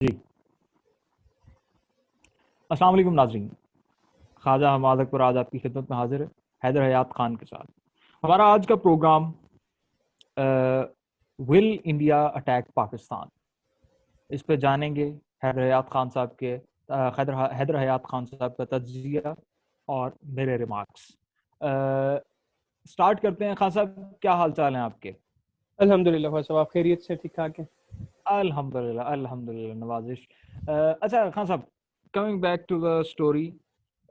جی السلام علیکم ناظرین. خواجہ حماد اکبر آج آپ کی خدمت میں حاضر ہے حیدر حیات خان کے ساتھ. ہمارا آج کا program will India attack Pakistan, اس پہ جانیں گے حیدر حیات خان صاحب کے حیدر حیات خان صاحب کا تجزیہ اور میرے ریمارکس. سٹارٹ کرتے ہیں. خان صاحب کیا حال چال ہیں آپ کے؟ الحمدللہ بھائی صاحب، آپ خیریت سے ٹھیک ٹھاک ہیں؟ الحمدللہ نوازش. اچھا خان صاحب، coming back to the story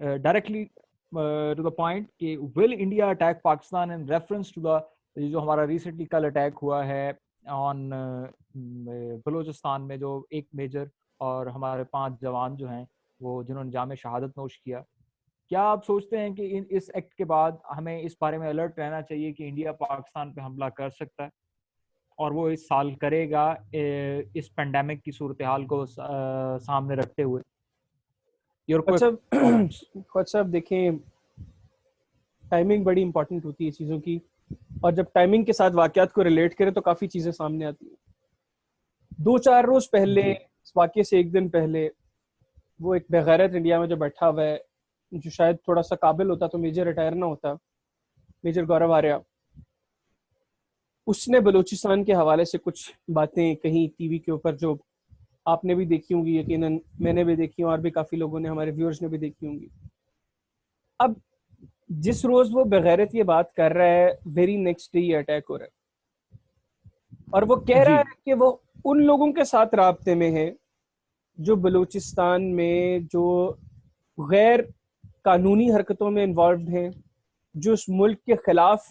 directly to the point کہ will India attack Pakistan in reference to the جو ہمارا ریسنٹلی کل اٹیک ہوا ہے آن بلوچستان میں، جو ایک میجر اور ہمارے 5 جوان جو ہیں وہ جنہوں نے جام شہادت نوش کیا. کیا آپ سوچتے ہیں کہ اس ایکٹ کے بعد ہمیں اس بارے میں الرٹ رہنا چاہیے کہ انڈیا پاکستان پہ حملہ کر سکتا ہے اور وہ اس سال کرے گا اس پینڈیمک کی صورتحال کو سامنے رکھتے ہوئے؟ خود صاحب دیکھیں، ٹائمنگ بڑی امپورٹنٹ ہوتی ہے چیزوں کی، اور جب ٹائمنگ کے ساتھ واقعات کو ریلیٹ کریں تو کافی چیزیں سامنے آتی ہیں. 2-4 روز پہلے اس واقعے سے ایک دن پہلے وہ ایک بغیرت انڈیا میں جو بیٹھا ہوا ہے، جو شاید تھوڑا سا قابل ہوتا تو میجر ریٹائر نہ ہوتا، میجر گورو آریہ، اس نے بلوچستان کے حوالے سے کچھ باتیں کہیں ٹی وی کے اوپر، جو آپ نے بھی دیکھی ہوں گی، یقیناً میں نے بھی دیکھی ہوں، اور بھی کافی لوگوں نے، ہمارے ویورز نے بھی دیکھی ہوں گی. اب جس روز وہ بغیرت یہ بات کر رہا ہے، ویری نیکسٹ ڈے یہ اٹیک ہو رہا ہے، اور وہ کہہ رہا ہے کہ وہ ان لوگوں کے ساتھ رابطے میں ہے جو بلوچستان میں جو غیر قانونی حرکتوں میں انوالوڈ ہیں، جو اس ملک کے خلاف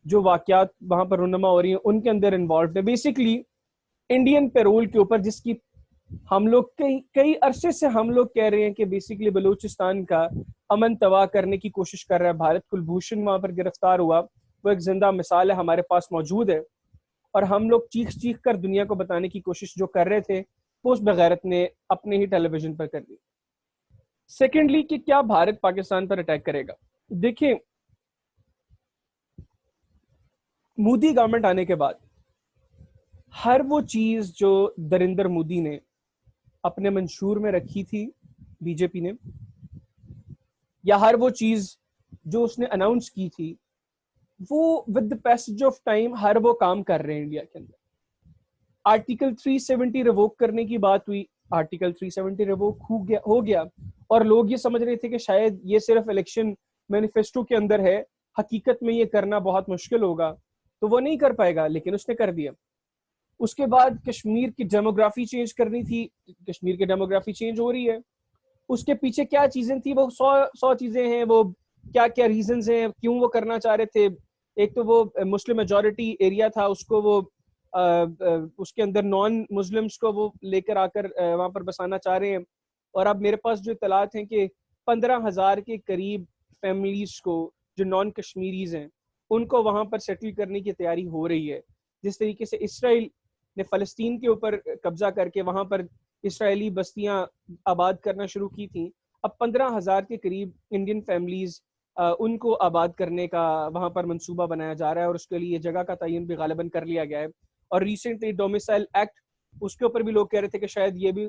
جو واقعات وہاں پر رونما ہو رہی ہیں ان کے اندر انوالوڈ ہے. بیسکلی انڈین پیرول کے اوپر، جس کی ہم لوگ کئی عرصے سے ہم لوگ کہہ رہے ہیں کہ بیسکلی بلوچستان کا امن تباہ کرنے کی کوشش کر رہا ہے. بھارت کلبھوشن وہاں پر گرفتار ہوا، وہ ایک زندہ مثال ہے، ہمارے پاس موجود ہے، اور ہم لوگ چیخ کر دنیا کو بتانے کی کوشش جو کر رہے تھے وہ اس بغیرت نے اپنے ہی ٹیلی ویژن پر کر دی. سیکنڈلی کہ کیا بھارت پاکستان پر اٹیک کرے گا؟ دیکھیں، مودی گورنمنٹ آنے کے بعد ہر وہ چیز جو نریندر مودی نے اپنے منشور میں رکھی تھی بی جے پی نے، یا ہر وہ چیز جو اس نے اناؤنس کی تھی، وہ with the passage of time ہر وہ کام کر رہے ہیں انڈیا کے اندر. آرٹیکل 370 ریووک کرنے کی بات ہوئی، آرٹیکل 370 ریووک ہو گیا، اور لوگ یہ سمجھ رہے تھے کہ شاید یہ صرف الیکشن مینیفیسٹو کے اندر ہے، حقیقت میں یہ کرنا بہت مشکل ہوگا تو وہ نہیں کر پائے گا، لیکن اس نے کر دیا. اس کے بعد کشمیر کی ڈیموگرافی چینج کرنی تھی، کشمیر کی ڈیموگرافی چینج ہو رہی ہے. اس کے پیچھے کیا چیزیں تھیں؟ وہ 100 چیزیں ہیں. وہ کیا کیا ریزنز ہیں کیوں وہ کرنا چاہ رہے تھے؟ ایک تو وہ مسلم میجورٹی ایریا تھا، اس کو وہ اس کے اندر نان مسلمس کو وہ لے کر آ کر وہاں پر بسانا چاہ رہے ہیں. اور اب میرے پاس جو اطلاعات ہیں کہ 15,000 کے قریب فیملیز کو جو نان کشمیریز ہیں ان کو وہاں پر سیٹل کرنے کی تیاری ہو رہی ہے. جس طریقے سے اسرائیل نے فلسطین کے اوپر قبضہ کر کے وہاں پر اسرائیلی بستیاں آباد کرنا شروع کی تھیں، اب 15,000 کے قریب انڈین فیملیز ان کو آباد کرنے کا وہاں پر منصوبہ بنایا جا رہا ہے، اور اس کے لیے جگہ کا تعین بھی غالباً کر لیا گیا ہے. اور ریسنٹلی ڈومیسائل ایکٹ، اس کے اوپر بھی لوگ کہہ رہے تھے کہ شاید یہ بھی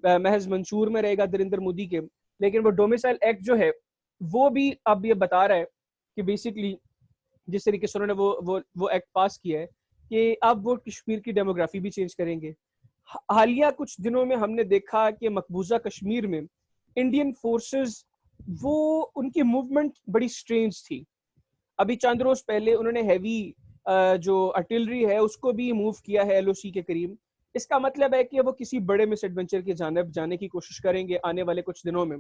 محض منشور میں رہے گا نریندر مودی کے، لیکن وہ ڈومیسائل ایکٹ جو ہے وہ بھی اب یہ بتا رہا ہے کہ بیسکلی جس طریقے سے انہوں نے وہ ایکٹ پاس کیا ہے کہ اب وہ کشمیر کی ڈیموگرافی بھی چینج کریں گے. حالیہ کچھ دنوں میں ہم نے دیکھا کہ مقبوضہ کشمیر میں انڈین فورسز، وہ ان کی موومنٹ بڑی سٹرینج تھی. ابھی چند روز پہلے انہوں نے ہیوی جو آرٹلری ہے اس کو بھی موو کیا ہے ایل او سی کے قریب. اس کا مطلب ہے کہ وہ کسی بڑے مس ایڈونچر کی جانب جانے کی کوشش کریں گے آنے والے کچھ دنوں میں.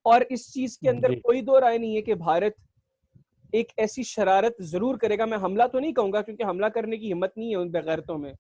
اور اس چیز کے اندر کوئی دو رائے نہیں ہے کہ بھارت ایک ایسی شرارت ضرور کرے گا. میں حملہ تو نہیں کہوں گا کیونکہ حملہ کرنے کی ہمت نہیں ہے ان بغیرتوں میں.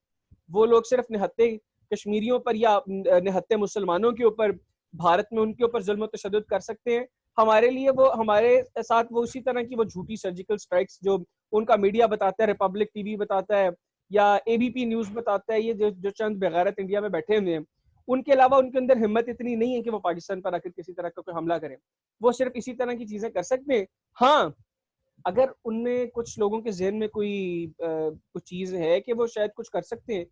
وہ لوگ صرف نہتے کشمیریوں پر یا نہتے مسلمانوں کے اوپر بھارت میں ان کے اوپر ظلم و تشدد کر سکتے ہیں. ہمارے لیے وہ ہمارے ساتھ وہ اسی طرح کی وہ جھوٹی سرجیکل سٹرائکس جو ان کا میڈیا بتاتا ہے، ریپبلک ٹی وی بتاتا ہے یا اے بی پی نیوز بتاتا ہے، یہ جو چند بغیرت انڈیا میں بیٹھے ہوئے ہیں، ان کے علاوہ ان کے اندر ہمت اتنی نہیں ہے کہ وہ پاکستان پر آ کر کسی طرح کا کوئی حملہ کریں. وہ صرف اسی طرح کی چیزیں کر سکتے ہیں. ہاں، اگر ان میں کچھ لوگوں کے ذہن میں کوئی چیز ہے کہ وہ شاید کچھ کر سکتے ہیں،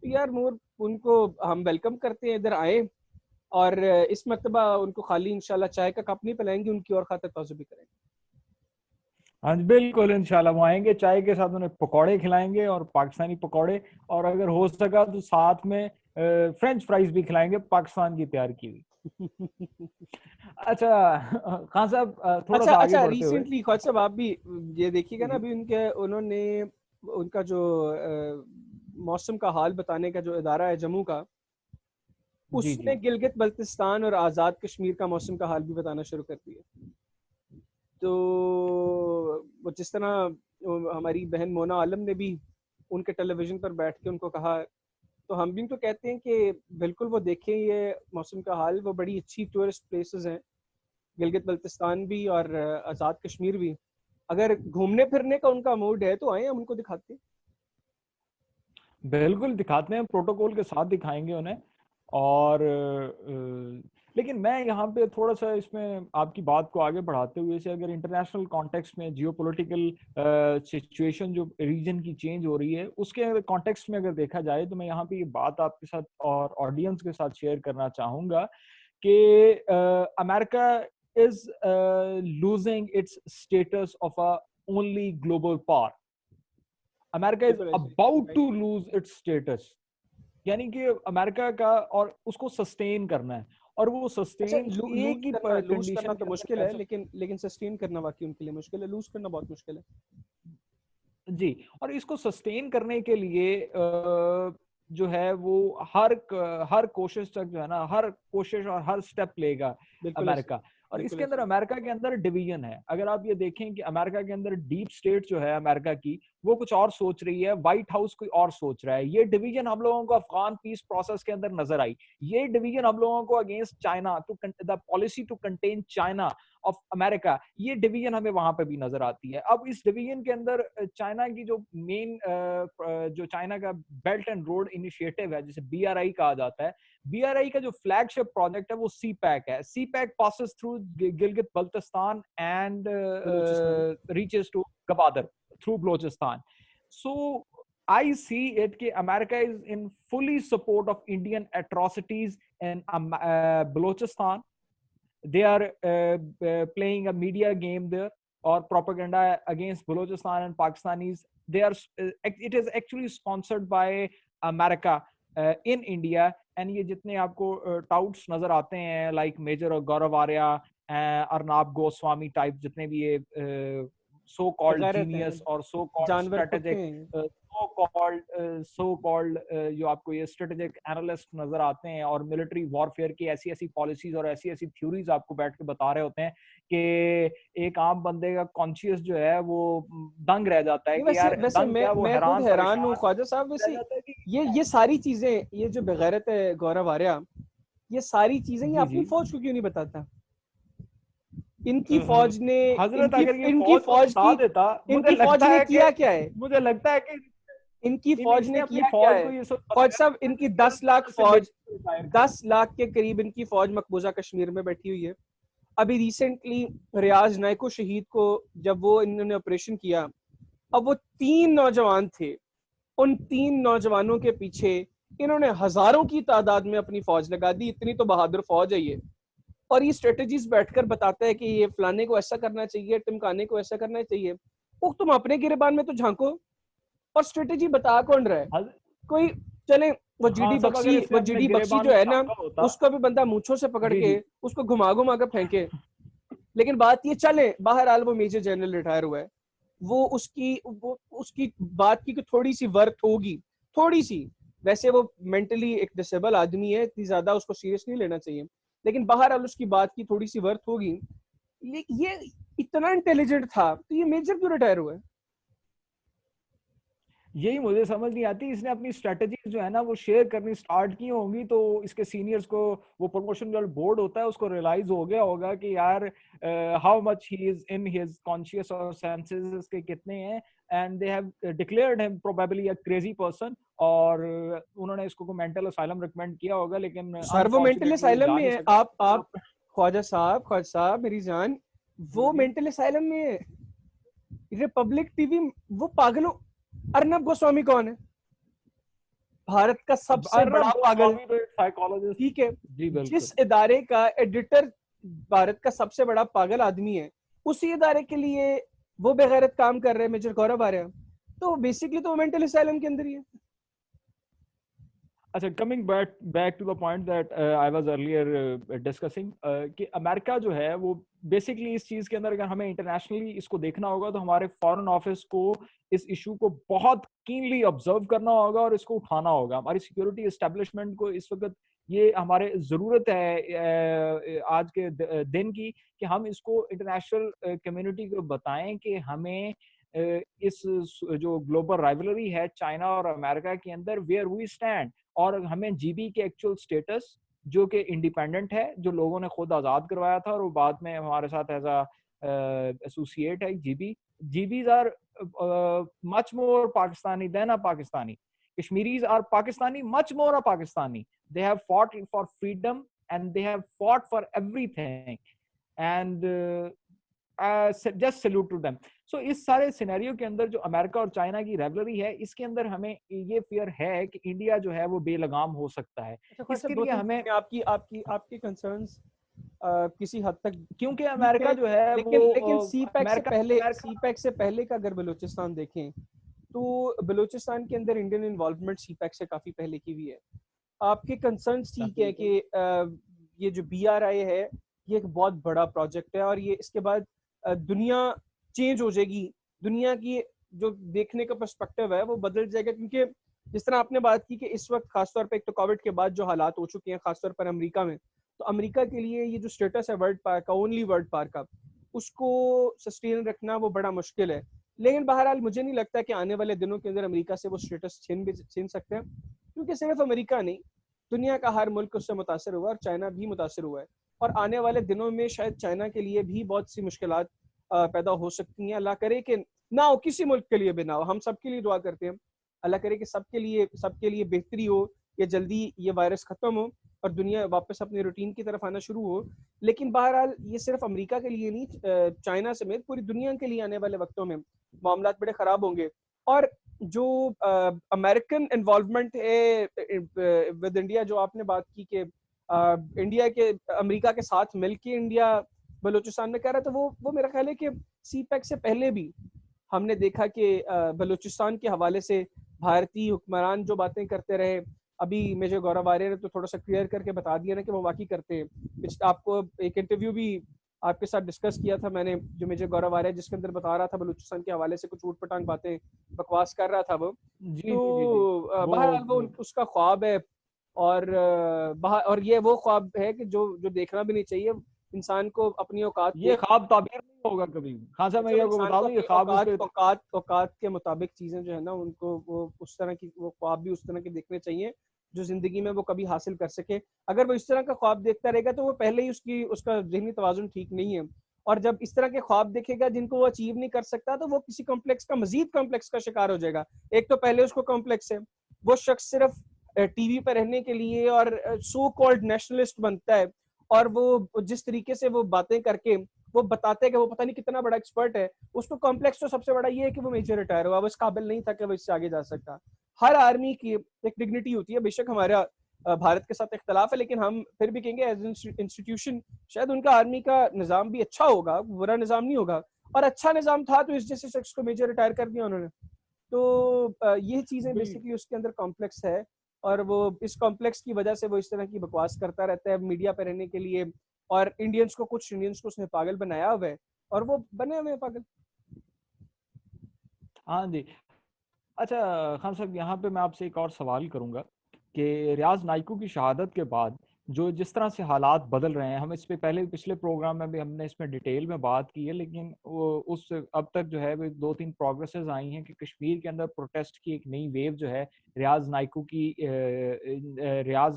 یار مور ان کو ہم ویلکم کرتے ہیں ادھر آئے, اور اس مرتبہ ان کو خالی انشاءاللہ چائے کا کپ نہیں پلائیں گے, ان کی اور خاطر توجہ بھی کریں گے. ہاں جی بالکل انشاءاللہ وہ آئیں گے, چائے کے ساتھ انہیں پکوڑے کھلائیں گے, اور پاکستانی پکوڑے, اور اگر ہو سکا تو ساتھ میں فرینچ فرائز بھی کھلائیں گے پاکستان کی تیار کی ہوئی. اچھا خان صاحب تھوڑا سا آگے اچھا بڑھتے ہوئے, ریسنٹلی خواجہ صاحب آپ بھی یہ دیکھیے گا نا, ابھی انہوں نے ان کا جو موسم کا حال بتانے کا جو ادارہ ہے جموں کا, جی اس جی نے گلگت بلتستان اور آزاد کشمیر کا موسم کا حال بھی بتانا شروع کر دیا. تو وہ جس طرح ہماری بہن مونا عالم نے بھی ان کے ٹیلی ویژن پر بیٹھ کے ان کو کہا, تو ہم بھی تو کہتے ہیں کہ بالکل وہ دیکھیں یہ موسم کا حال, وہ بڑی اچھی ٹورسٹ پلیسز ہیں گلگت بلتستان بھی اور آزاد کشمیر بھی. اگر گھومنے پھرنے کا ان کا موڈ ہے تو آئیں ہم ان کو دکھاتے ہیں. بالکل دکھاتے ہیں, پروٹوکول کے ساتھ دکھائیں گے انہیں. اور لیکن میں یہاں پہ تھوڑا سا اس میں آپ کی بات کو آگے بڑھاتے ہوئے سے, اگر انٹرنیشنل کانٹیکسٹ میں جیو پولیٹیکل سچویشن جو ریجن کی چینج ہو رہی ہے اس کے کانٹیکسٹ میں اگر دیکھا جائے, تو میں یہاں پہ یہ بات آپ کے ساتھ اور آڈینس کے ساتھ شیئر کرنا چاہوں گا کہ امریکہ is losing its status of a only global power. امریکہ is about to lose its status, یعنی کہ امریکہ کا, اور اس کو سسٹین کرنا ہے, اور وہ سسٹین ایک ہی لوز کرنا کنڈیشن تو کے اندر مشکل ہے, کیسے, لیکن سسٹین کرنا واقعی ان کے لیے مشکل ہے, لوز کرنا بہت مشکل ہے. جی, اور اس کو سسٹین کرنے کے لیے جو ہے وہ ہر کوشش تک جو ہے نا, ہر کوشش اور ہر سٹیپ لے گا امریکہ. اور اس کے اندر امریکہ کے اندر ڈویژن ہے. اگر آپ یہ دیکھیں کہ امریکہ کے اندر ڈیپ سٹیٹ جو ہے امریکہ کی, وہ کچھ اور سوچ رہی ہے, وائٹ ہاؤس کوئی اور سوچ رہا ہے. یہ ڈویژن ہم لوگوں کو افغان پیس پروسیس کے اندر نظر آئی. یہ ڈویژن ہم لوگوں کو against China, the policy to contain China of امریکہ, یہ ڈویژن ہمیں وہاں پہ بھی نظر آتی ہے. اب اس ڈویژن کے اندر چائنا کی جو مین جو چائنا کا بیلٹ اینڈ روڈ انیشیٹو ہے, جسے BRI کہا جاتا ہے, BRI کا جو فلیگ شپ پروجیکٹ ہے وہ سی پیک ہے. CPEC passes through Gilgit Baltistan and reaches to Gwadar through Balochistan. So I see it کہ America is in fully support of Indian atrocities in Balochistan. They are playing a media game there, or propaganda against Balochistan and Pakistanis. It is actually sponsored by America in India. And یہ جتنے آپ کو ٹاؤٹس نظر آتے ہیں like major گورو Arya, ارناب Goswami type, جتنے بھی یہ سو کالڈ جینیس اور so called strategic so called جو آپ کو یہ اسٹریٹجک اینالسٹ نظر آتے ہیں, اور ملٹری وارفیئر کی ایسی ایسی پالیسیز اور ایسی ایسی تھیوریز آپ کو بیٹھ کے بتا رہے ہوتے ہیں کہ ایک عام بندے کا کانشیس جو ہے وہ دنگ رہ جاتا ہے کہ یار دنگ کیا, وہ حیران ہوں خواجہ صاحب. ویسے یہ ساری چیزیں, یہ جو بغیرت ہے گورو آریہ, یہ ساری چیزیں یہ اپنی فوج کو کیوں نہیں بتاتا؟ ان کی فوج نے حضرت اگر یہ ان کی فوج بتا دیتا, مجھے لگتا ہے کہ کیا ہے, مجھے لگتا ہے کہ ان کی فوج نے اپنی کیا فوج ہے کو یہ سب فوج صاحب, ان کی 10 لاکھ فوج, 10 لاکھ کے قریب ان کی فوج مقبوضہ کشمیر میں بیٹھی ہوئی ہے. ابھی ریسنٹلی ریاض نائکو شہید کو جب وہ انہوں نے آپریشن کیا, اب وہ 3 نوجوان تھے, ان 3 نوجوانوں کے پیچھے انہوں نے ہزاروں کی تعداد میں اپنی فوج لگا دی. اتنی تو بہادر فوج ہے یہ. اور یہ اسٹریٹجیز بیٹھ کر بتاتا ہے کہ یہ فلانے کو ایسا کرنا چاہیے, ٹمکانے کو ایسا کرنا چاہیے. وہ تم اپنے گریبان میں تو جھانکو, اور اسٹریٹجی بتا کون رہا ہے کوئی. چلیں وہ جی ڈی بخشی جو ہے نا, اس کو بھی بندہ مونچھوں سے پکڑ کے اس کو گھما کے پھینکے. لیکن بات یہ, چلے بہرحال وہ میجر جنرل ریٹائر ہوا ہے, وہ اس کی بات کی کہ تھوڑی سی ورتھ ہوگی, تھوڑی سی. ویسے وہ مینٹلی ایک ڈسیبل آدمی ہے, اتنی زیادہ اس کو سیریس نہیں لینا چاہیے, لیکن بہرحال اس کی بات کی تھوڑی سی ورتھ ہوگی. یہ اتنا انٹیلیجنٹ تھا تو یہ میجر کیوں ریٹائر ہوا ہے؟ یہی مجھے سمجھ نہیں آتی. اس نے اپنی اسٹریٹجیز جو ہے نا وہ شیئر کرنی سٹارٹ کی ہوں گی, تو اس کے سینئرز کو, وہ پروموشن جو بورڈ ہوتا ہے اس کو ریلائز ہو گیا ہوگا کہ یار how much he is in his conscious اور سینسز کے کتنے ہیں, اینڈ دے ہیو ڈکلیئرڈ ہم پروبیبلی اے کریزی پرسن, اور انہوں نے اس کو مینٹل اسائلم ریکمینڈ کیا ہوگا. لیکن سر وہ مینٹل اسائلم میں ہے. آپ خواجہ صاحب میری جان, وہ مینٹل اسائلم میں ہے. ریپبلک ٹی وی, وہ پاگلوں, ارنب گوسوامی کون ہے بھارت کا سب سے بڑا پاگل, ٹھیک ہے, جس ادارے کا ایڈیٹر بھارت کا سب سے بڑا پاگل آدمی ہے, اسی ادارے کے لیے وہ بغیرت کام کر رہے ہیں میجر گورو آریہ, تو بیسکلی تو مینٹل اسائلم کے اندر ہی ہے. اچھا, coming back to the point that I was earlier discussing, کہ امریکہ جو ہے وہ بیسکلی اس چیز کے اندر اگر ہمیں انٹرنیشنلی اس کو دیکھنا ہوگا تو ہمارے فارن آفس کو اس ایشو کو بہت کینلی آبزرو کرنا ہوگا اور اس کو اٹھانا ہوگا. ہماری سیکورٹی اسٹیبلشمنٹ کو اس وقت یہ ہمارے ضرورت ہے آج کے دن کی کہ ہم اس کو انٹرنیشنل کمیونٹی کو بتائیں کہ ہمیں اس جو گلوبل رائیولری ہے چائنا اور امریکہ کے اندر ویئر وی اسٹینڈ, اور ہمیں جی بی کے ایکچوئل اسٹیٹس جو کہ انڈیپینڈنٹ ہے, جو لوگوں نے خود آزاد کروایا تھا اور وہ بعد میں ہمارے ساتھ ایز ایسوسیٹ ہے. GBs are much more Pakistani than a Pakistani. Kashmiris are Pakistani, much more a Pakistani. They have fought for freedom and they have fought for everything. And just salute to them. So اس سارے scenario کے اندر جو امریکہ اور China کی ریولری ہے, اس کے اندر ہمیں یہ fair ہے کہ انڈیا جو ہے وہ بے لگام ہو سکتا ہے. اس کے لیے ہمیں آپ کی کنسرنز کسی حد تک, کیونکہ امریکہ جو ہے لیکن سی پیک سے پہلے کا اگر بلوچستان دیکھیں تو بلوچستان کے اندر انڈین انوالومنٹ سی پیک سے کافی پہلے کی ہوئی ہے. آپ کے کنسرنز ٹھیک ہے کہ یہ جو بی آر آئی ہے یہ ایک بہت بڑا پروجیکٹ ہے اور یہ اس کے بعد دنیا چینج ہو جائے گی, دنیا کی جو دیکھنے کا پرسپیکٹو ہے وہ بدل جائے گا, کیونکہ جس طرح آپ نے بات کی کہ اس وقت خاص طور پہ ایک تو کووڈ کے بعد جو حالات ہو چکے ہیں خاص طور پر امریکہ میں, تو امریکہ کے لیے یہ جو اسٹیٹس ہے ورلڈ پاور کا, اونلی ورلڈ پاور کا, اس کو سسٹین رکھنا وہ بڑا مشکل ہے. لیکن بہرحال مجھے نہیں لگتا کہ آنے والے دنوں کے اندر امریکہ سے وہ اسٹیٹس چھین سکتے ہیں, کیونکہ صرف امریکہ نہیں, دنیا کا ہر ملک اس سے متاثر ہوا اور چائنا بھی متاثر ہوا ہے, اور آنے والے دنوں میں شاید چائنا کے لیے بھی بہت سی مشکلات پیدا ہو سکتی ہیں. اللہ کرے کہ نہ ہو, کسی ملک کے لیے بھی نہ ہو, ہم سب کے لیے دعا کرتے ہیں اللہ کرے کہ سب کے لیے بہتری ہو, کہ جلدی یہ وائرس ختم ہو اور دنیا واپس اپنے روٹین کی طرف آنا شروع ہو. لیکن بہرحال یہ صرف امریکہ کے لیے نہیں, چائنا سمیت پوری دنیا کے لیے آنے والے وقتوں میں معاملات بڑے خراب ہوں گے. اور جو امریکن انوالومنٹ ہے ود انڈیا, جو آپ نے بات کی کہ انڈیا کے امریکہ کے ساتھ مل کے انڈیا بلوچستان میں کہہ رہا, تو وہ میرا خیال ہے کہ سی پیک سے پہلے بھی ہم نے دیکھا کہ بلوچستان کے حوالے سے بھارتی حکمران جو باتیں کرتے رہے, ابھی میجر گورو آریہ نے تو تھوڑا سا کلیئر کر کے بتا دیا نا کہ وہ واقعی کرتے ہیں. آپ کو ایک انٹرویو بھی آپ کے ساتھ ڈسکس کیا تھا میں نے, جو میجر گورو آریہ جس کے اندر بتا رہا تھا بلوچستان کے حوالے سے کچھ اوٹ پٹانگ باتیں بکواس کر رہا تھا وہ. تو بہرحال وہ اس کا خواب ہے, اور یہ وہ خواب ہے کہ جو دیکھنا بھی نہیں چاہیے انسان کو اپنی اوقات, یہ خواب تعبیر نہیں ہوگا کبھی. خان صاحب میں یہ بتا دوں, یہ خواب اوقات کے مطابق چیزیں جو ہے نا ان کو وہ اس طرح کی, وہ خواب بھی اس طرح کے دیکھنے چاہیے جو زندگی میں وہ کبھی حاصل کر سکے. اگر وہ اس طرح کا خواب دیکھتا رہے گا تو وہ پہلے ہی اس کا ذہنی توازن ٹھیک نہیں ہے, اور جب اس طرح کے خواب دیکھے گا جن کو وہ اچیو نہیں کر سکتا تو وہ کسی کمپلیکس کا, مزید کمپلیکس کا شکار ہو جائے گا. ایک تو پہلے اس کو کمپلیکس ہے, وہ شخص صرف ٹی وی پہ رہنے کے لیے اور سو کالڈ نیشنلسٹ بنتا ہے, اور وہ جس طریقے سے وہ باتیں کر کے وہ بتاتے ہیں کہ وہ پتہ نہیں کتنا بڑا ایکسپرٹ ہے, اس کو کمپلیکس تو سب سے بڑا یہ ہے کہ وہ میجر ریٹائر ہوا, وہ اس قابل نہیں تھا کہ وہ اس سے آگے جا سکتا. ہر آرمی کی ایک ڈگنیٹی ہوتی ہے, بے شک ہمارا بھارت کے ساتھ اختلاف ہے, لیکن ہم پھر بھی کہیں گے ایز انسٹیٹیوشن شاید ان کا آرمی کا نظام بھی اچھا ہوگا, برا نظام نہیں ہوگا, اور اچھا نظام تھا تو اس جیسے شخص کو میجر ریٹائر کر دیا انہوں نے. تو یہ چیزیں بیسکلی اس کے اندر کمپلیکس ہے, اور وہ اس کمپلیکس کی وجہ سے وہ اس طرح کی بکواس کرتا رہتا ہے میڈیا پہ رہنے کے لیے, اور کچھ انڈینس کو اس نے پاگل بنایا ہوا ہے اور وہ بنے ہوئے پاگل. ہاں جی. اچھا خان صاحب, یہاں پہ میں آپ سے ایک اور سوال کروں گا کہ ریاض نائکو کی شہادت کے بعد جو جس طرح سے حالات بدل رہے ہیں, ہم اس پہ پچھلے پروگرام میں بھی ہم نے اس میں ڈیٹیل میں بات کی ہے, لیکن وہ اس اب تک جو ہے 2-3 پروگریسز آئی ہیں کہ کشمیر کے اندر پروٹیسٹ کی ایک نئی ویو جو ہے ریاض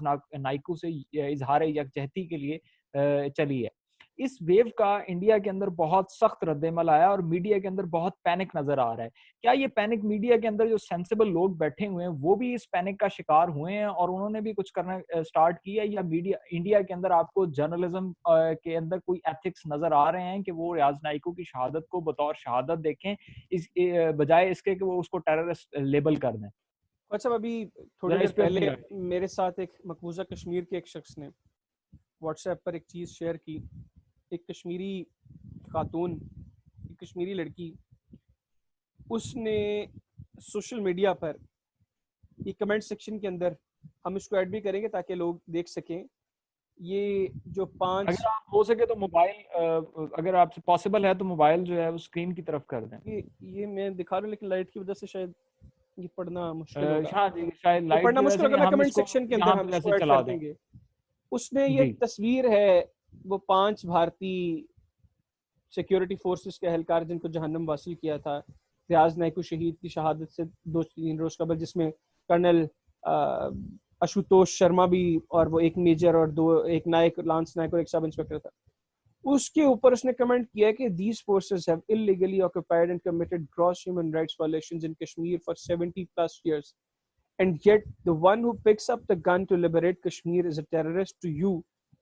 نائکو سے اظہار یکجہتی کے لیے چلی ہے. اس ویو کا انڈیا کے اندر بہت سخت رد عمل آیا اور میڈیا کے اندر بہت پینک نظر آ رہا ہے. کیا یہ پینک میڈیا کے اندر جو سینسیبل لوگ بیٹھے ہوئے ہیں وہ بھی اس پینک کا شکار ہوئے ہیں اور انہوں نے بھی کچھ کرنا سٹارٹ کیا, یا میڈیا انڈیا کے اندر آپ کو جرنلزم کے اندر کوئی ایتھکس نظر آ رہے ہیں کہ وہ ریاض نائکو کی شہادت کو بطور شہادت دیکھیں اس بجائے اس کے کہ وہ اس کو ٹیررسٹ لیبل کر دیں؟ اچھا ابھی تھوڑی دیر پہلے میرے ساتھ ایک مقبوضہ کشمیر کے ایک شخص نے واٹس ایپ پر ایک چیز شیئر کی. ایک کشمیری خاتون, ایک کشمیری لڑکی, اس نے سوشل میڈیا پر یہ کمنٹ سیکشن کے اندر, ہم اس کو ایڈ بھی کریں گے تاکہ لوگ دیکھ سکیں, یہ جو 5, اگر آپ ہو سکے تو موبائل, اگر آپ سے پاسبل ہے تو موبائل جو ہے وہ اسکرین کی طرف کر دیں. یہ میں دکھا رہا ہوں لیکن لائٹ کی وجہ سے شاید یہ پڑھنا مشکل ہوگا. ہاں جی شاید لائٹ پڑھنا کی وجہ مشکل سے ہوگا, میں ہم اس کمنٹ کو سیکشن کے اندر یہاں ہم پہ اس کو ویسے ایڈ چلا کر دیں. دیں گے. اس نے یہ جی تصویر ہے, وہ 5 بھارتی سیکیورٹی فورسز کے اہلکار جن کو جہنم واصل کیا تھا ریاض نائکو شہید کی شہادت سے 2-3 روز قبل, جس میں کرنل اشوتوش شرما بھی, اور وہ ایک میجر اور 2 ایک نائک, لانس نائک اور ایک سب انسپیکٹر تھا. اس کے اوپر اس نے کمنٹ کیا کہ these forces have illegally occupied and committed gross human rights violations in Kashmir for 70 plus years, and yet the one who picks up the gun to liberate Kashmir is a terrorist to you,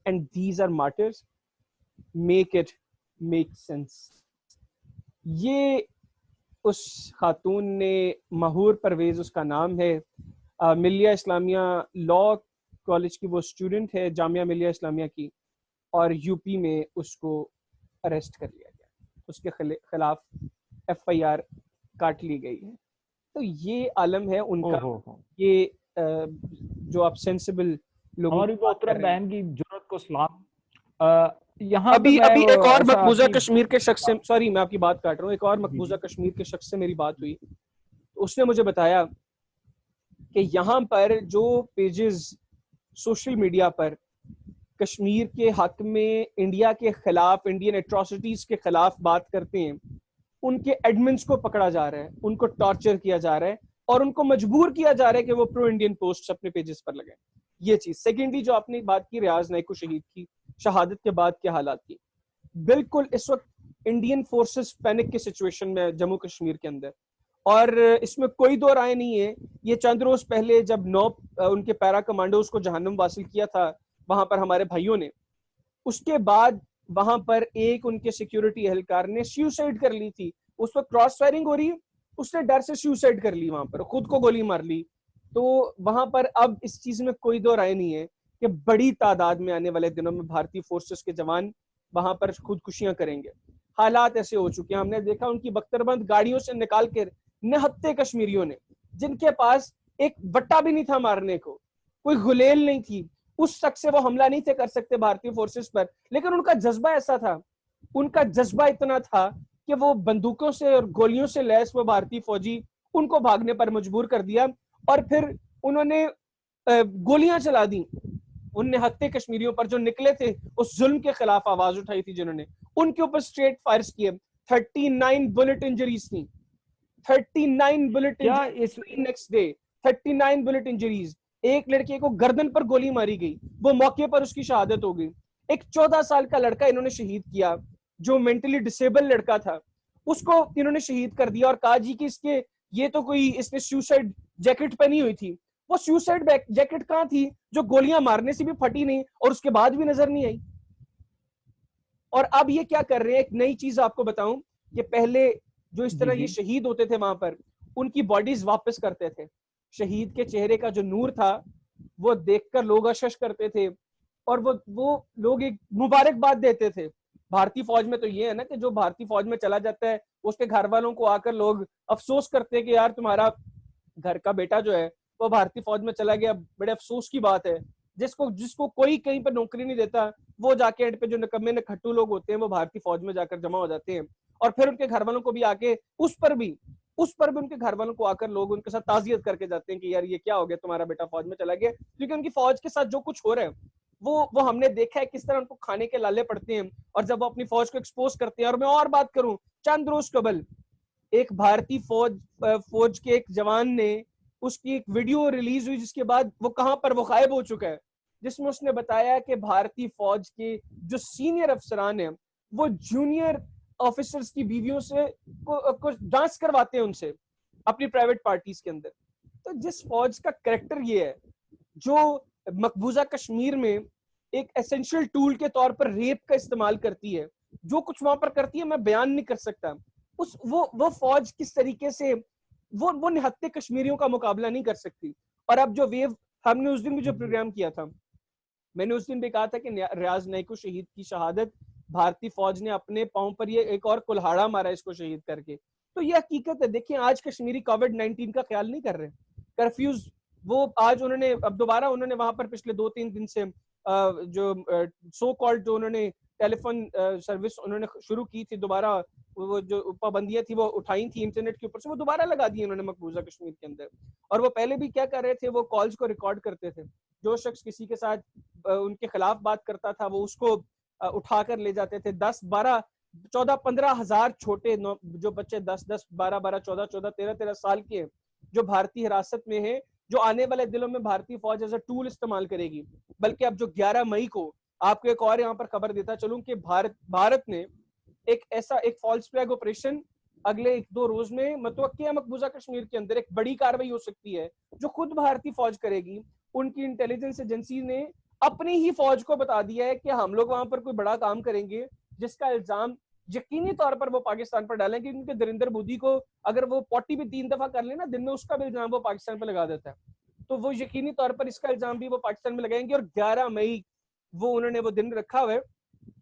and these are martyrs. Make it make sense. یہ اس خاتون نے, مہور پرویز اس کا نام ہے, Millia Islamia law college کی وہ student ہے, جامعہ ملیہ اسلامیہ کی, اور یو پی میں اس کو اریسٹ کر لیا گیا, اس کے خلاف FIR کاٹ لی گئی ہے. تو یہ عالم ہے ان کا. یہ جو آپ سینسیبل لوگوں ہماری محترم بہن کی جرأت کو سلام. یہاں ابھی ایک اور مقبوضہ اپنی کشمیر کے شخص سے, سوری میں آپ کی بات کاٹ رہا ہوں, ایک اور مقبوضہ کشمیر کے شخص سے میری بات ہوئی. اس نے مجھے بتایا کہ یہاں پر جو پیجز سوشل میڈیا پر کشمیر کے حق میں انڈیا کے خلاف, انڈین ایٹراسٹیز کے خلاف بات کرتے ہیں, ان کے ایڈمنس کو پکڑا جا رہا ہے, ان کو ٹارچر کیا جا رہا ہے, اور ان کو مجبور کیا جا رہا ہے کہ وہ پرو انڈین پوسٹ اپنے پیجز پر لگائیں. یہ چیز. سیکنڈلی جو آپ نے بات کی ریاض نائکو شہید کی شہادت کے بعد کے حالات کی, بالکل اس وقت انڈین فورسز پینک کی سچویشن میں جموں کشمیر کے اندر, اور اس میں کوئی دو رائے نہیں ہے. یہ چند روز پہلے جب 9 ان کے پیرا کمانڈوز کو جہنم واصل کیا تھا وہاں پر ہمارے بھائیوں نے, اس کے بعد وہاں پر ایک ان کے سیکیورٹی اہلکار نے سیوسائڈ کر لی تھی. اس وقت کراس فائرنگ ہو رہی, اس نے ڈر سے سیوسائڈ کر لی, وہاں پر خود کو گولی مار لی. تو وہاں پر اب اس چیز میں کوئی دو رائے نہیں ہے کہ بڑی تعداد میں آنے والے دنوں میں بھارتی فورسز کے جوان وہاں پر خودکشیاں کریں گے. حالات ایسے ہو چکے ہیں, ہم نے دیکھا ان کی بختربند گاڑیوں سے نکال کر نہتے کشمیریوں نے, جن کے پاس ایک بٹا بھی نہیں تھا مارنے کو, کوئی غلیل نہیں تھی, اس شخص سے وہ حملہ نہیں تھے کر سکتے بھارتی فورسز پر, لیکن ان کا جذبہ ایسا تھا, ان کا جذبہ اتنا تھا کہ وہ بندوقوں سے اور گولیوں سے لیس وہ بھارتی فوجی ان کو بھاگنے پر مجبور کر دیا, اور پھر انہوں نے گولیاں چلا دی ان نہتے کشمیریوں پر جو نکلے تھے اس ظلم کے خلاف آواز اٹھائی تھی, جنہوں نے ان کے اوپر اسٹریٹ فائرز کیے. 39 بلٹ انجریز تھیں, 39 bullet injuries next day, 39 bullet injuries. ایک لڑکے کو گردن پر گولی ماری گئی, وہ موقع پر اس کی شہادت ہو گئی. ایک 14 سال کا لڑکا انہوں نے شہید کیا جو مینٹلی ڈسیبل لڑکا تھا, اس کو انہوں نے شہید کر دیا, اور کہا جی کہ اس کے یہ تو کوئی اس نے سیوسائڈ جیکٹ پہنی ہوئی تھی. وہ سیوسائڈ جیکٹ کہاں تھی جو گولیاں مارنے سے بھی پھٹی نہیں اور اس کے بعد بھی نظر نہیں آئی. اور اب یہ کیا کر رہے ہیں, ایک نئی چیز آپ کو بتاؤں کہ پہلے جو اس طرح یہ شہید ہوتے تھے وہاں پر, ان کی باڈیز واپس کرتے تھے. شہید کے چہرے کا جو نور تھا وہ دیکھ کر لوگ اشش کرتے تھے, اور وہ لوگ ایک مبارکباد دیتے تھے. بھارتی فوج میں تو یہ ہے نا کہ جو بھارتی فوج میں چلا جاتا ہے اس کے گھر والوں کو آ کر لوگ افسوس کرتے ہیں کہ یار تمہارا گھر کا بیٹا جو ہے وہ بھارتی فوج میں چلا گیا, بڑے افسوس کی بات ہے. جس کو کوئی کہیں پر نوکری نہیں دیتا, وہ جا کے اینڈ پہ جو نکمے نکھٹو لوگ ہوتے ہیں وہ بھارتی فوج میں جا کر جمع ہو جاتے ہیں, اور پھر ان کے گھر والوں کو بھی آ کے اس پر بھی ان کے گھر والوں کو آ کر لوگ ان کے ساتھ تعزیت کر کے جاتے ہیں کہ یار یہ کیا ہو گیا, تمہارا بیٹا فوج میں چلا گیا. کیونکہ ان کی فوج کے ساتھ جو کچھ ہو رہا ہے وہ ہم نے دیکھا ہے کس طرح ان کو کھانے کے لالے پڑتے ہیں, اور جب وہ اپنی فوج کو ایکسپوز کرتے ہیں. اور میں اور بات کروں, چند روز قبل ایک بھارتی فوج کے ایک جوان نے, اس کی ایک ویڈیو ریلیز ہوئی جس کے بعد وہ کہاں پر وہ غائب ہو چکا ہے, جس میں اس نے بتایا کہ بھارتی فوج کے جو سینئر افسران ہیں وہ جونیئر آفیسرز کی بیویوں سے ڈانس کرواتے ہیں ان سے اپنی پرائیویٹ پارٹیز کے اندر. تو جس فوج کا کریکٹر یہ ہے جو مقبوضہ کشمیر میں ایک ایسنشل ٹول کے طور پر ریپ کا استعمال کرتی ہے, جو کچھ وہاں پر کرتی ہے میں بیان نہیں کر سکتا. وہ فوج کس طریقے سے وہ نہتے کشمیریوں کا مقابلہ نہیں کر سکتی. اور اب جو ویو, ہم نے اس دن بھی جو پروگرام کیا تھا, میں نے اس دن بھی کہا تھا کہ ریاض نائکو شہید کی شہادت بھارتی فوج نے اپنے پاؤں پر یہ ایک اور کلہاڑا مارا اس کو شہید کر کے. تو یہ حقیقت ہے. دیکھیں آج کشمیری کووڈ-19 کا خیال نہیں کر رہے, کرفیوز وہ آج انہوں نے اب دوبارہ انہوں نے وہاں پر پچھلے 2-3 دن سے جو سو کالڈ جو انہوں نے ٹیلی فون سروس انہوں نے شروع کی تھی دوبارہ, وہ جو پابندیاں تھی وہ اٹھائی تھی انٹرنیٹ کے اوپر سے, وہ دوبارہ لگا دی انہوں نے مقبوضہ کشمیر کے اندر. اور وہ پہلے بھی کیا کر رہے تھے, وہ کالز کو ریکارڈ کرتے تھے. جو شخص کسی کے ساتھ ان کے خلاف بات کرتا تھا وہ اس کو اٹھا کر لے جاتے تھے. 10-12-14-15 ہزار چھوٹے جو بچے 10-12-12-14-14-13 سال کے جو بھارتی حراست میں ہیں, جو آنے والے دنوں میں بھارتی فوج ایز اے ٹول استعمال کرے گی. بلکہ اب جو 11 مئی کو آپ کو ایک اور یہاں پر خبر دیتا چلوں کہ بھارت نے ایک ایسا ایک فالس فلیگ آپریشن اگلے 1-2 روز میں متوقع ہے مقبوضہ کشمیر کے اندر ایک بڑی کاروائی ہو سکتی ہے جو خود بھارتی فوج کرے گی. ان کی انٹیلیجنس ایجنسی نے اپنی ہی فوج کو بتا دیا ہے کہ ہم لوگ وہاں پر کوئی بڑا کام کریں گے, جس کا الزام یقینی طور پر وہ پاکستان پر ڈالیں گے, کیونکہ نریندر مودی کو اگر وہ پوٹی بھی 3 دفعہ کر لینا دن میں, اس کا بھی الزام وہ پاکستان پہ لگا دیتا ہے. تو وہ یقینی طور پر اس کا الزام بھی وہ پاکستان میں لگائیں گے. اور 11 مئی وہ انہوں نے وہ دن رکھا ہوا ہے.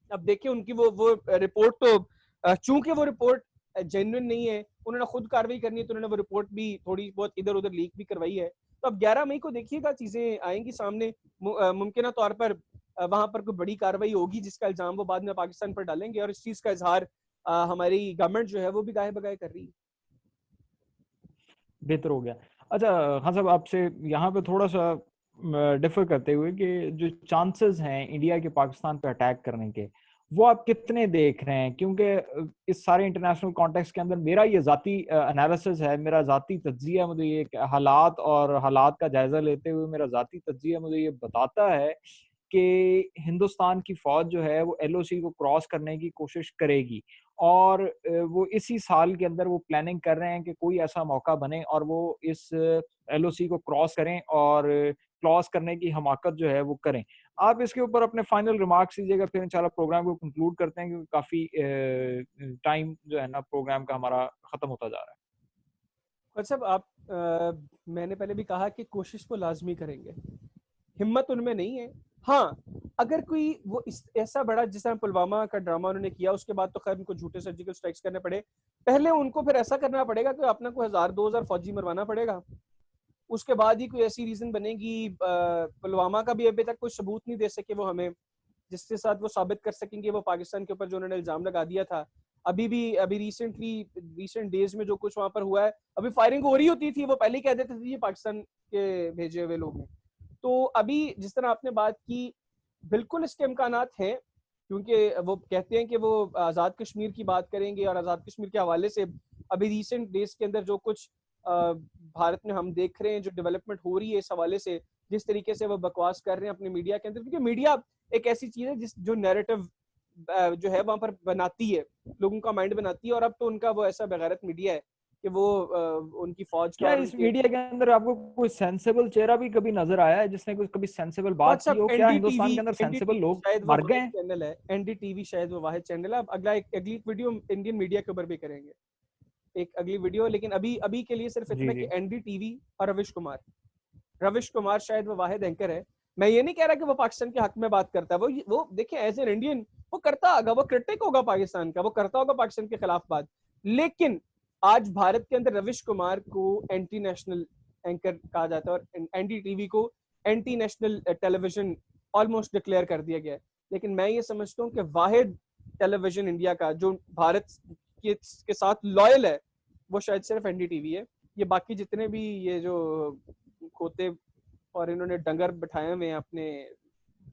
اب دیکھیں ان کی وہ رپورٹ, تو چونکہ وہ رپورٹ جینوئن نہیں ہے, انہوں نے خود کاروائی کرنی ہے, تو انہوں نے وہ رپورٹ بھی تھوڑی بہت ادھر ادھر لیک بھی کروائی ہے. تو اب 11 مئی کو دیکھیے گا چیزیں آئیں گی سامنے, ممکنہ طور پر وہاں پر کوئی بڑی کاروائی ہوگی جس کا الزام وہ بعد میں پاکستان پر ڈالیں گے. اور اس چیز کا اظہار ہماری گورنمنٹ جو ہے وہ بھی گاہے بگاہے کر رہی ہے. بہتر ہو گیا. اچھا خان صاحب, آپ سے یہاں پہ تھوڑا سا ڈفر کرتے ہوئے کہ جو چانسز ہیں انڈیا کے پاکستان پہ اٹیک کرنے کے, وہ آپ کتنے دیکھ رہے ہیں؟ کیونکہ اس سارے انٹرنیشنل کانٹیکس کے اندر میرا یہ ذاتی انالیسس ہے, میرا ذاتی تجزیہ, مجھے یہ حالات اور حالات کا جائزہ لیتے ہوئے میرا ذاتی تجزیہ مجھے یہ بتاتا ہے کہ ہندوستان کی فوج جو ہے وہ ایل او سی کو کراس کرنے کی کوشش کرے گی, اور وہ اسی سال کے اندر وہ پلاننگ کر رہے ہیں کہ کوئی ایسا موقع بنے اور وہ اس ایل او سی کو کراس کریں اور کراس کرنے کی حماقت جو ہے وہ کریں. آپ اس کے اوپر اپنے فائنل ریمارکس دیجیے گا, پھر انشاءاللہ پروگرام کو کنکلوڈ کرتے ہیں, کیونکہ کافی ٹائم جو ہے نا پروگرام کا ہمارا ختم ہوتا جا رہا ہے. صاحب آپ میں نے پہلے بھی کہا کہ کوشش تو لازمی کریں گے, ہمت ان میں نہیں ہے. ہاں اگر کوئی وہ ایسا بڑا, جس طرح پلوامہ کا ڈرامہ انہوں نے کیا, اس کے بعد تو خیر ان کو جھوٹے سرجیکل اسٹرائکس کرنے پڑے. پہلے ان کو پھر ایسا کرنا پڑے گا کہ اپنا کوئی 1000-2000 فوجی مروانا پڑے گا. اس کے بعد ہی کوئی ایسی ریزن بنے گی. پلوامہ کا بھی ابھی تک کوئی ثبوت نہیں دے سکے وہ ہمیں, جس کے ساتھ وہ ثابت کر سکیں گے وہ پاکستان کے اوپر جو انہوں نے الزام لگا دیا تھا. ابھی ریسنٹ ڈیز میں جو کچھ وہاں پر ہوا ہے, ابھی فائرنگ ہو رہی ہوتی تھی, وہ پہلے ہی کہہ دیتے تھے یہ پاکستان کے بھیجے ہوئے لوگ ہیں. تو ابھی جس طرح آپ نے بات کی, بالکل اس کے امکانات ہیں, کیونکہ وہ کہتے ہیں کہ وہ آزاد کشمیر کی بات کریں گے, اور آزاد کشمیر کے حوالے سے ابھی ریسنٹ ڈیز کے اندر جو کچھ بھارت میں ہم دیکھ رہے ہیں, جو ڈیولپمنٹ ہو رہی ہے اس حوالے سے, جس طریقے سے وہ بکواس کر رہے ہیں اپنے میڈیا کے اندر, کیونکہ میڈیا ایک ایسی چیز ہے جو نیریٹو جو ہے وہاں پر بناتی ہے, لوگوں کا مائنڈ بناتی ہے. اور اب تو ان کا وہ ایسا بغیرت میڈیا ہے کہ وہ ان کی فوج کا, کیا اور اس میڈیا کے اندر آپ کو کوئی سینسیبل چہرہ بھی کبھی نظر آیا ہے جس نے کبھی سینسیبل بات کی ہو؟ کیا ہندوستان کے اندر سینسیبل لوگ شاید وہ مر گئے واحد چینل ہے, این ڈی ٹی وی شاید وہ واحد چینل ہے. اب اگلی ویڈیو انڈین میڈیا کے اوپر بھی کریں گے, ایک اگلی ویڈیو. لیکن ابھی کے لیے صرف اتنا کہ این ڈی ٹی وی اور روش کمار شاید وہ واحد اینکر ہے. میں یہ نہیں کہہ رہا کہ وہ پاکستان کے حق میں بات کرتا ہے, وہ دیکھیں ایز این انڈین وہ کرتا ہوگا, وہ کرٹک ہوگا پاکستان کا, وہ کرتا ہوگا پاکستان کے خلاف بات. لیکن آج بھارت کے اندر روش کمار کو اینٹی نیشنل اینکر کہا جاتا ہے, اور این ڈی ٹی وی کو اینٹی نیشنل ٹیلی ویژن آلموسٹ ڈکلیئر کر دیا گیا ہے. لیکن میں یہ سمجھتا ہوں کہ واحد ٹیلی ویژن انڈیا کا جو بھارت کے ساتھ لائل ہے وہ شاید صرف این ڈی ٹی وی ہے. یہ باقی جتنے بھی یہ جو کھوتے اور انہوں نے ڈنگر بٹھائے ہوئے ہیں اپنے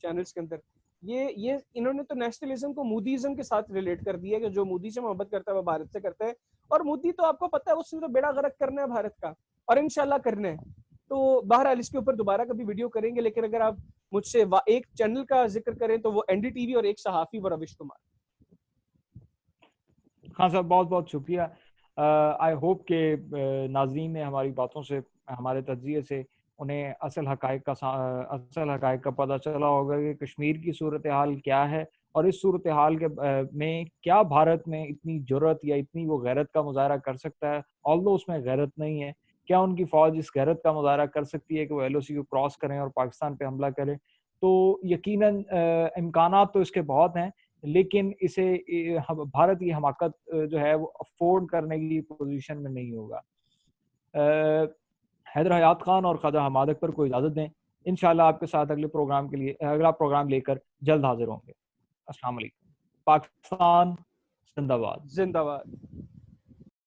چینلز کے اندر, یہ انہوں نے تو نیشنلزم کو مودیزم کے ساتھ ریلیٹ کر دیا کہ جو مودی سے محبت کرتا ہے وہ بھارت سے کرتا ہے. اور مودی تو آپ کو پتا ہے اس نے تو بیڑا غرق کرنا ہے بھارت کا, اور انشاءاللہ کرنا ہے. تو بہرحال اس کے اوپر دوبارہ کبھی ویڈیو کریں گے. لیکن اگر آپ مجھ سے ایک چینل کا ذکر کریں تو وہ این ڈی ٹی وی, اور ایک صحافی وہ روش کمار. خان صاحب بہت بہت شکریہ. آئی ہوپ کہ ناظرین نے ہماری باتوں سے, ہمارے تجزیے سے انہیں اصل حقائق کا پتہ چلا ہوگا کہ کشمیر کی صورتحال کیا ہے اور اس صورتحال کے میں کیا بھارت میں اتنی جرت یا اتنی وہ غیرت کا مظاہرہ کر سکتا ہے, آلدو اس میں غیرت نہیں ہے, کیا ان کی فوج اس غیرت کا مظاہرہ کر سکتی ہے کہ وہ ایل او سی کو کراس کریں اور پاکستان پہ حملہ کریں؟ تو یقیناً امکانات تو اس کے بہت ہیں, لیکن اسے بھارت کی حماقت جو ہے وہ افورڈ کرنے کی پوزیشن میں نہیں ہوگا. حیدر حیات خان اور خواجہ حماد اکبر کو اجازت دیں, انشاءاللہ آپ کے ساتھ اگلے پروگرام کے لیے اگلا پروگرام لے کر جلد حاضر ہوں گے. السلام علیکم. پاکستان زندہ باد. زندہ باد.